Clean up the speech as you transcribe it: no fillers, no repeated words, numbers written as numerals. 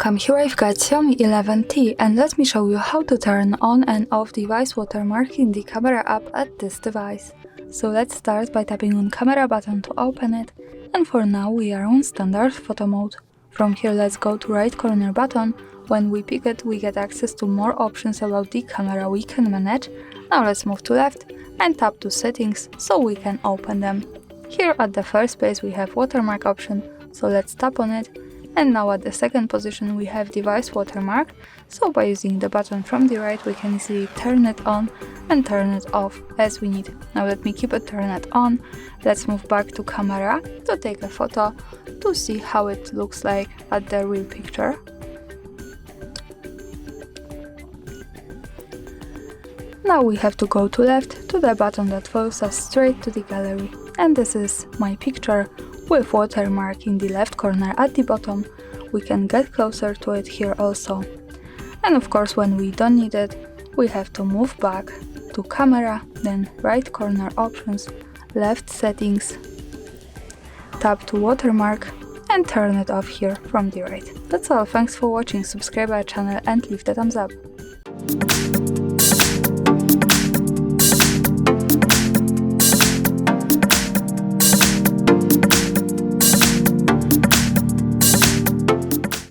Welcome, here I've got Xiaomi 11T and let me show you how to turn on and off device watermark in the camera app at this device. So let's start by tapping on camera button to open it, and for now we are on standard photo mode. From here let's go to right corner button. When we pick it we get access to more options about the camera we can manage. Now let's move to left and tap to settings so we can open them. Here at the first place we have watermark option, so let's tap on it. And now at the second position we have device watermark, so by using the button from the right we can easily turn it on and turn it off as we need. Now let me keep it turned on. Let's move back to camera to take a photo to see how it looks like at the real picture. Now we have to go to left to the button that follows us straight to the gallery, and this is my picture with watermark in the left corner at the bottom. We can get closer to it here also. And of course when we don't need it, we have to move back to camera, then right corner options, left settings, tap to watermark and turn it off here from the right. That's all, thanks for watching, subscribe our channel and leave the thumbs up.